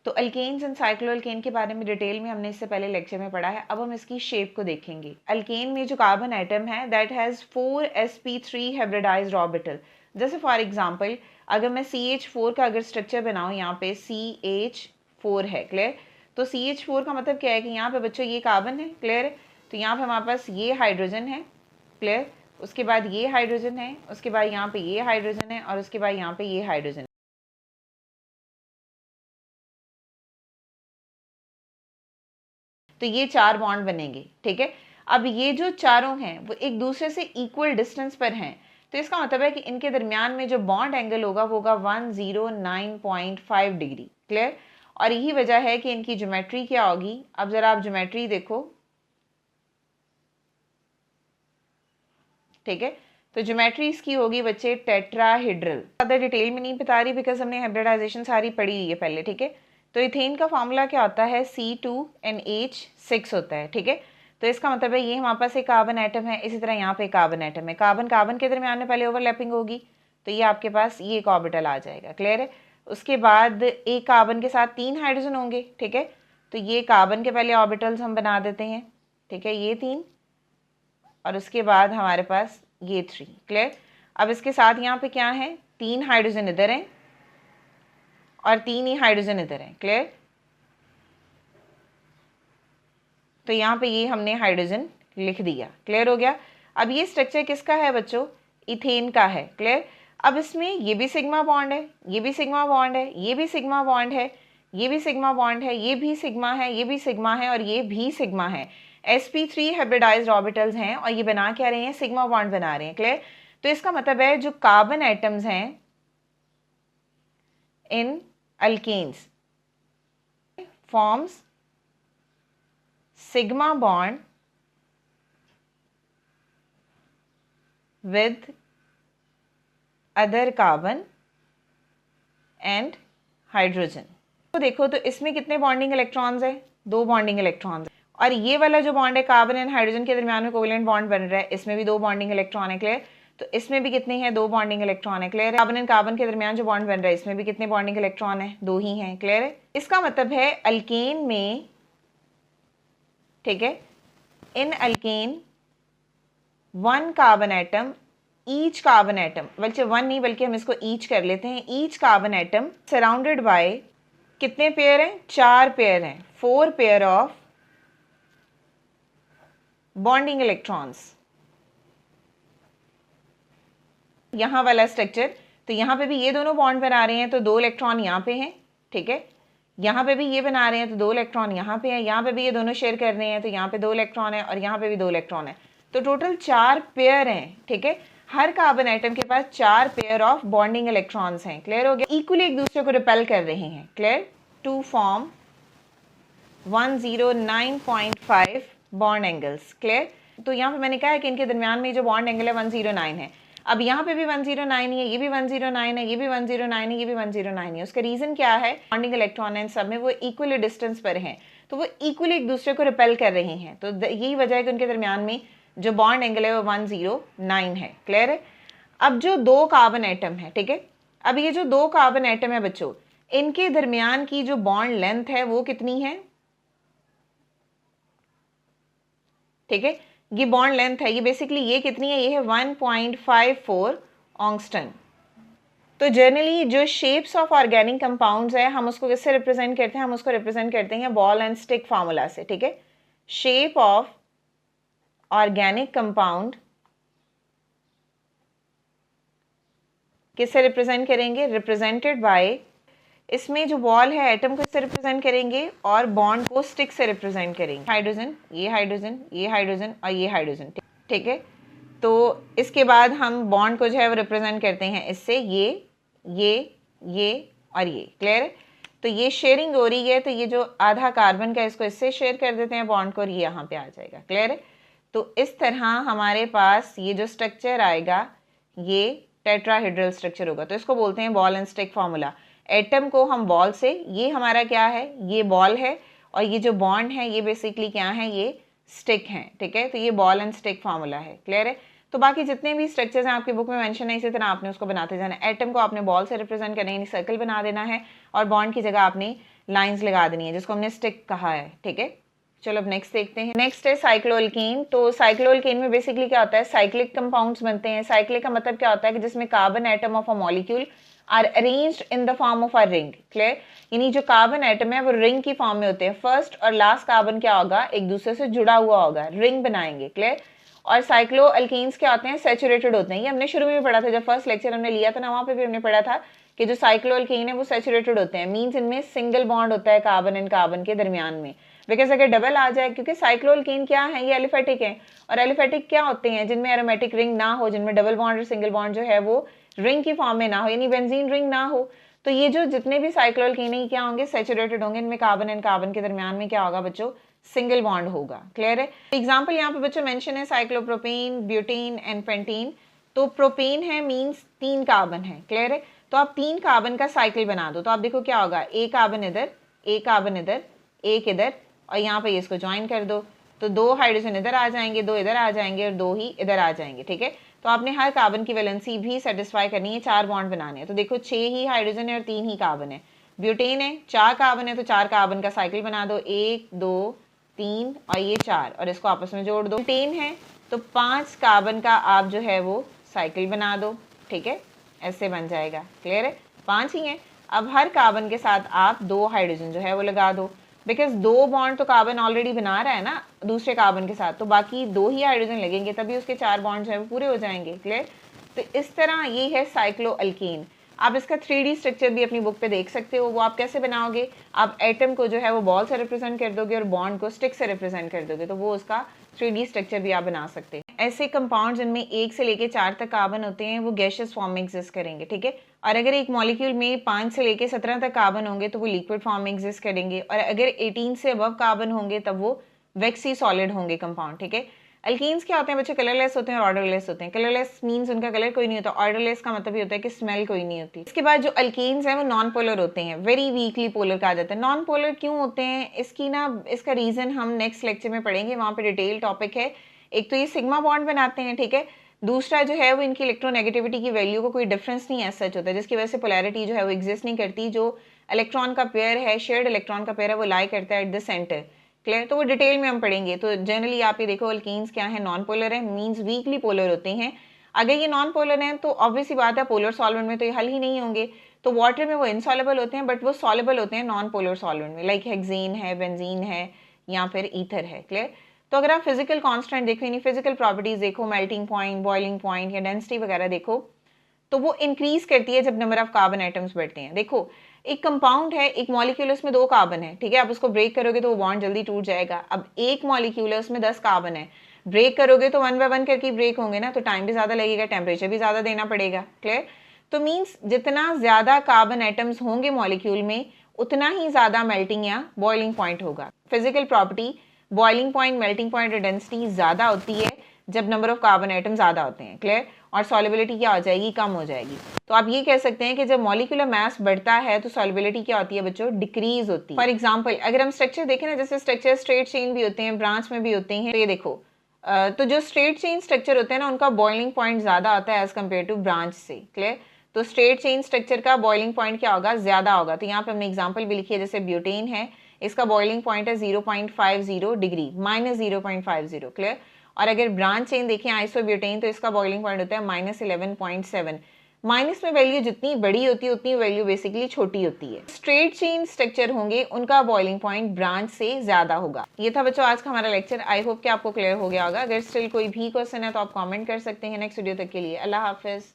तो alkanes and साइक्लोअल्केन के बारे में डिटेल में हमने इससे पहले लेक्चर में पढ़ा है। अब हम इसकी शेप को देखेंगे। अल्केन में जो कार्बन एटम है that has 4 sp3 hybridised orbital. जैसे फॉर एग्जांपल अगर मैं CH4 का अगर स्ट्रक्चर बनाऊँ, यहाँ पे CH4 है, क्लियर। तो CH4 का मतलब क्या है कि यहाँ पे बच्चों ये कार्बन है, क्लियर है। तो यहाँ पे हमारे पास ये हाइड्रोजन है, क्लियर। उसके बाद ये हाइड्रोजन है, उसके बाद यहाँ पे ये हाइड्रोजन है, और उसके बाद यहाँ पे ये हाइड्रोजन है। तो ये 4 बॉन्ड बनेंगे, ठीक है। अब ये जो चारों हैं वो एक दूसरे से इक्वल डिस्टेंस पर हैं, तो इसका मतलब है कि इनके दरमियान में जो बॉन्ड एंगल होगा वो होगा 109.5 डिग्री, क्लियर। और यही वजह है कि इनकी ज्योमेट्री क्या होगी। अब जरा आप ज्योमेट्री देखो, ठीक है। तो ज्योमेट्री इसकी होगी बच्चे टेट्राहेड्रल। ज़्यादा डिटेल में नहीं बता रही बिकॉज हमने हाइब्रिडाइजेशन सारी पढ़ी हुई है पहले, ठीक है। तो इथेन का फॉर्मूला क्या होता है, C2NH6 होता है, ठीक है। तो इसका मतलब है ये हमारे पास एक कार्बन एटम है, इसी तरह यहाँ पे कार्बन एटम है। कार्बन कार्बन के दरमियान में पहले ओवरलैपिंग होगी, तो ये आपके पास ये एक ऑर्बिटल आ जाएगा, क्लियर है। उसके बाद एक कार्बन के साथ 3 हाइड्रोजन होंगे, ठीक है। तो ये कार्बन के पहले ऑर्बिटल्स हम बना देते हैं, ठीक है, ये 3, और उसके बाद हमारे पास ये 3, क्लियर। अब इसके साथ यहाँ पे क्या है, 3 हाइड्रोजन इधर हैं और 3 ही हाइड्रोजन इधर हैं, क्लियर। तो यहाँ पे ये हमने हाइड्रोजन लिख दिया, क्लियर हो गया। अब ये स्ट्रक्चर किसका है बच्चों, इथेन का है, क्लियर। अब इसमें ये भी सिग्मा बॉन्ड है, ये भी सिग्मा बॉन्ड है, ये भी सिग्मा बॉन्ड है, ये भी सिग्मा बॉन्ड है, ये भी सिग्मा है, ये भी सिग्मा है, और ये भी सिग्मा है। sp3 हाइब्रिडाइज्ड ऑर्बिटल्स हैं और ये बना क्या रहे हैं, सिग्मा बॉन्ड बना रहे हैं, क्लियर। तो इसका मतलब है जो कार्बन एटम्स हैं in alkanes forms sigma bond with other carbon and hydrogen। तो देखो तो इसमें कितने बॉन्डिंग इलेक्ट्रॉन्स है, 2 बॉन्डिंग इलेक्ट्रॉन्स है। और ये वाला जो बॉन्ड है कार्बन एंड हाइड्रोजन के दरमियान में कोवेलेंट बॉन्ड बन रहा है, इसमें भी 2 बॉन्डिंग इलेक्ट्रॉन है, क्लियर। तो इसमें भी कितने हैं, 2 बॉन्डिंग इलेक्ट्रॉन है, क्लियर है। कार्बन एंड कार्बन के दरमियान जो बॉन्ड बन रहा है इसमें भी कितने बॉन्डिंग इलेक्ट्रॉन है, 2 ही हैं, क्लियर है। इसका मतलब है अल्केन में, ठीक है, in alkane 1 carbon atom, each carbon atom, बल्कि 1 नहीं बल्कि हम इसको ईच कर लेते हैं, each carbon atom surrounded by कितने पेयर हैं, 4 पेयर हैं, 4 पेयर ऑफ बॉन्डिंग इलेक्ट्रॉन्स। यहां वाला स्ट्रक्चर, तो यहां पे भी ये दोनों बॉन्ड बना रहे हैं तो 2 इलेक्ट्रॉन यहां पे हैं, ठीक है। यहाँ पे भी ये बना रहे हैं तो 2 इलेक्ट्रॉन यहाँ पे है, यहाँ पे भी ये दोनों शेयर कर रहे हैं तो यहाँ पे 2 इलेक्ट्रॉन है, और यहाँ पे भी 2 इलेक्ट्रॉन है। तो टोटल 4 पेयर हैं, ठीक है। हर कार्बन एटम के पास 4 पेयर ऑफ बॉन्डिंग इलेक्ट्रॉन्स हैं, क्लियर हो गया। इक्वली एक दूसरे को रिपेल कर रहे हैं, clear, to form 109.5 bond angles, clear. तो यहाँ पे मैंने कहा है कि इनके दरमियान में जो बॉन्ड एंगल है 109 है। अब यहाँ पे भी 109 है, ये भी 109 है, ये भी 109 है, ये भी 109 है। उसका रीजन क्या है, बॉन्डिंग इलेक्ट्रॉन एंड सब में वो इक्वली डिस्टेंस पर हैं, तो वो इक्वली एक दूसरे को रिपेल कर रहे हैं। तो यही वजह है कि उनके दरमियान में जो बॉन्ड एंगल है वो 109 है, क्लियर है। अब जो 2 कार्बन एटम है, ठीक है, अब ये जो 2 कार्बन एटम है बच्चों, इनके दरमियान की जो बॉन्ड लेंथ है वो कितनी है, ठीक है। ये बॉन्ड लेंथ है, ये बेसिकली ये कितनी है, ये है 1.54 ऑंगस्टन। तो जनरली जो शेप्स ऑफ ऑर्गेनिक कंपाउंड्स है हम उसको किससे रिप्रेजेंट करते हैं, हम उसको रिप्रेजेंट करते हैं बॉल एंड स्टिक फार्मूला से, ठीक है। शेप ऑफ ऑर्गेनिक कंपाउंड किससे रिप्रेजेंट करेंगे, रिप्रेजेंटेड बाय, इसमें जो बॉल है एटम को इससे रिप्रेजेंट करेंगे और बॉन्ड को स्टिक से रिप्रेजेंट करेंगे। हाइड्रोजन, ये हाइड्रोजन, ये हाइड्रोजन और ये हाइड्रोजन, ठीक है। तो इसके बाद हम बॉन्ड को जो है वो रिप्रेजेंट करते हैं इससे, ये और ये, क्लियर है। तो ये शेयरिंग हो रही है, तो ये जो आधा कार्बन का इसको इससे शेयर कर देते हैं बॉन्ड को, और ये यहाँ पे आ जाएगा, क्लियर है। तो इस तरह हमारे पास ये जो स्ट्रक्चर आएगा ये टेट्राहेड्रल स्ट्रक्चर होगा। तो इसको बोलते हैं ball and stick formula. Atom को हम बॉल से, ये हमारा क्या है, ये बॉल है, और ये जो बॉन्ड है ये बेसिकली क्या है, ये स्टिक है, ठीक है। तो ये बॉल एंड स्टिक फार्मूला है, क्लियर है। तो बाकी जितने भी स्ट्रक्चर्स हैं आपकी बुक में मेंशन है, इसी तरह आपने उसको बनाते जाना है। एटम को आपने बॉल से रिप्रेजेंट करना है, यानी सर्कल बना देना है, और बॉन्ड की जगह आपने लाइंस लगा देनी है, जिसको हमने स्टिक कहा है, ठीक है। चलो अब नेक्स्ट देखते हैं। नेक्स्ट है साइक्लोअल्केन। तो साइक्लोअल्केन में बेसिकली क्या होता है, साइक्लिक कंपाउंड्स बनते हैं। साइक्लिक का मतलब क्या होता है कि जिसमें carbon atom of a molecule are arranged in the form of a ring, clear. यानी जो कार्बन एटम है वो रिंग की फॉर्म में होते हैं। फर्स्ट और लास्ट कार्बन क्या होगा, एक दूसरे से जुड़ा हुआ होगा, रिंग बनाएंगे, क्लियर। और साइक्लोअल्केन्स क्या होते हैं, सैचुरेटेड होते हैं। ये हमने शुरू में भी पढ़ा था, जब फर्स्ट लेक्चर हमने लिया था ना, वहां पे भी हमने पढ़ा था कि जो साइक्लोअल्केन है वो सैचुरेटेड होते हैं। मींस इनमें सिंगल बॉन्ड होता है कार्बन एंड कार्बन के दरमियान में। बिकॉज अगर डबल आ जाए, क्योंकि साइक्लोअल्केन क्या है, ये एलिफेटिक है। और एलिफेटिक क्या होते हैं, जिनमें एरोमेटिक रिंग ना हो, जिनमें डबल बॉन्ड और सिंगल बॉन्ड जो है वो रिंग की फॉर्म में ना हो, यानी बेंजीन रिंग ना हो। तो ये जो जितने भी साइक्लोअल्केन है क्या होंगे, सैचुरेटेड होंगे। इनमें कार्बन एंड कार्बन के दरमियान में क्या होगा बच्चों, सिंगल बॉन्ड होगा, क्लियर है। एग्जाम्पल यहाँ पे बच्चों मेंशन है साइक्लोप्रोपेन, ब्यूटेन एंड पेंटीन। तो प्रोपेन है मींस 3 कार्बन है, क्लियर है। तो आप 3 कार्बन का साइकिल बना दो, तो आप देखो क्या होगा, एक कार्बन इधर, एक कार्बन इधर, एक इधर, और यहाँ पे इसको ज्वाइन कर दो, तो 2 हाइड्रोजन इधर आ जाएंगे, 2 इधर आ जाएंगे और 2 ही इधर आ जाएंगे, ठीक है। तो आपने हर कार्बन की वैलेंसी भी सेटिस्फाई करनी है, 4 बॉन्ड बनाने हैं। तो देखो 6 ही हाइड्रोजन है और 3 ही कार्बन है। ब्यूटेन है, 4 कार्बन है, तो 4 कार्बन का साइकिल बना दो, 1 2 3 और ये 4, और इसको आपस में जोड़ दो। ब्यूटेन है तो 5 कार्बन का आप जो है वो साइकिल बना दो, ठीक है, ऐसे बन जाएगा, क्लियर है। 5 ही है। अब हर कार्बन के साथ आप 2 हाइड्रोजन जो है वो लगा दो, बिकॉज 2 बॉन्ड तो कार्बन ऑलरेडी बना रहा है ना दूसरे कार्बन के साथ, तो बाकी 2 ही हाइड्रोजन लगेंगे, तभी उसके 4 बॉन्ड जो है वो पूरे हो जाएंगे, क्लियर। तो इस तरह ये है साइक्लोअल्केन। आप इसका 3D स्ट्रक्चर भी अपनी बुक पे देख सकते हो। वो आप कैसे बनाओगे, आप एटम को जो है वो बॉल से रिप्रेजेंट कर दोगे और बॉन्ड को स्टिक से रिप्रेजेंट कर दोगे, तो वो उसका 3D स्ट्रक्चर भी आप बना सकते हैं। ऐसे कंपाउंड जिनमें 1 से लेके 4 तक कार्बन होते हैं वो गैसियस फॉर्म में एग्जिस्ट करेंगे, ठीक है। और अगर एक मॉलिक्यूल में 5 से लेके 17 तक कार्बन होंगे तो वो लिक्विड फॉर्म में एग्जिस्ट करेंगे, और अगर 18 से अबव कार्बन होंगे तब वो वैक्सी सॉलिड होंगे कंपाउंड, ठीक है। अल्कीन्स क्या होते हैं बच्चे, कलरलेस होते हैं और ऑर्डरलेस होते हैं। कलरलेस मींस उनका कलर कोई नहीं होता, ऑर्डरलेस का मतलब ये होता है कि स्मेल कोई नहीं होती। इसके बाद जो अल्कीन्स हैं वो नॉन पोलर होते हैं, वेरी वीकली पोलर कहा जाता है। नॉन पोलर क्यों होते हैं, इसका रीजन हम नेक्स्ट लेक्चर में पढ़ेंगे, वहां पे डिटेल टॉपिक है। एक तो ये सिग्मा बॉन्ड बनाते हैं, ठीक है। दूसरा जो है वो इनकी इलेक्ट्रोनेगेटिविटी की वैल्यू को कोई डिफरेंस नहीं एज सच होता है, जिसकी वजह से पोलैरिटी जो है वो एग्जिस्ट नहीं करती। जो इलेक्ट्रॉन का पेयर है, शेयर्ड इलेक्ट्रॉन का पेयर है, वो लाई करता है एट द सेंटर, क्लियर। तो वो डिटेल में हम पढ़ेंगे। तो जनरली आप ये देखो अल्कीन्स क्या है, नॉन पोलर है, मींस वीकली पोलर होते हैं। अगर ये नॉन पोलर हैं तो ऑब्वियस सी बात है पोलर सॉल्वेंट में तो ये हल ही नहीं होंगे, तो वाटर में वो इनसॉल्युबल होते हैं, बट वो सॉल्युबल होते हैं नॉन पोलर सॉल्वेंट में, लाइक हेक्सेन है, बेंजीन है, या फिर ईथर है, क्लियर। तो अगर आप फिजिकल कांस्टेंट देखो, यानी फिजिकल प्रॉपर्टीज देखो, मेल्टिंग पॉइंट, बॉइलिंग पॉइंट या डेंसिटी वगैरह देखो, तो वो इंक्रीज करती है जब नंबर ऑफ कार्बन एटम्स बढ़ते हैं। देखो एक कंपाउंड है, एक मॉलिक्यूल, उसमें 2 कार्बन है, ठीक है। आप उसको ब्रेक करोगे तो वो बॉन्ड जल्दी टूट जाएगा। अब एक मॉलिक्यूल है, उसमें 10 कार्बन है, ब्रेक करोगे तो 1 बाय 1 करके ब्रेक होंगे ना, तो टाइम भी ज्यादा लगेगा, टेम्परेचर भी ज्यादा देना पड़ेगा, क्लियर। तो मीन्स जितना ज्यादा कार्बन एटम्स होंगे मॉलिक्यूल में उतना ही ज्यादा मेल्टिंग या बॉइलिंग पॉइंट होगा। Physical property boiling point, melting point और डेंसिटी ज्यादा होती है जब नंबर ऑफ कार्बन एटम ज्यादा होते हैं, क्लियर। और सॉल्युबिलिटी क्या हो जाएगी, कम हो जाएगी। तो आप ये कह सकते हैं कि जब मॉलिक्यूलर मास बढ़ता है तो सॉल्युबिलिटी क्या होती है बच्चों, डिक्रीज होती है। फॉर एग्जांपल अगर हम स्ट्रक्चर देखें ना, जैसे स्ट्रक्चर स्ट्रेट चेन भी होते हैं, ब्रांच में भी होते हैं, तो ये देखो तो जो स्ट्रेट चेन स्ट्रक्चर होते हैं ना, उनका बॉइलिंग पॉइंट ज्यादा होता है एज कम्पेयर टू ब्रांच से, क्लियर। तो स्ट्रेट चेन स्ट्रक्चर का बॉइलिंग पॉइंट क्या होगा, ज्यादा होगा। तो यहाँ पे हमने एग्जाम्पल भी लिखी है, जैसे ब्यूटेन है, इसका बॉइलिंग पॉइंट है 0.50 डिग्री, -0.50, क्लियर। और अगर ब्रांच चेन देखें आइसोब्यूटेन, तो इसका बॉइलिंग पॉइंट होता है -11.7। माइनस में वैल्यू जितनी बड़ी होती है उतनी वैल्यू बेसिकली छोटी होती है। स्ट्रेट चेन स्ट्रक्चर होंगे उनका बॉइलिंग पॉइंट ब्रांच से ज्यादा होगा। ये था बच्चों आज का हमारा लेक्चर। आई होप कि आपको क्लियर हो गया होगा। अगर स्टिल कोई भी क्वेश्चन है तो आप कमेंट कर सकते हैं। नेक्स्ट वीडियो तक के लिए अल्लाह हाफिज।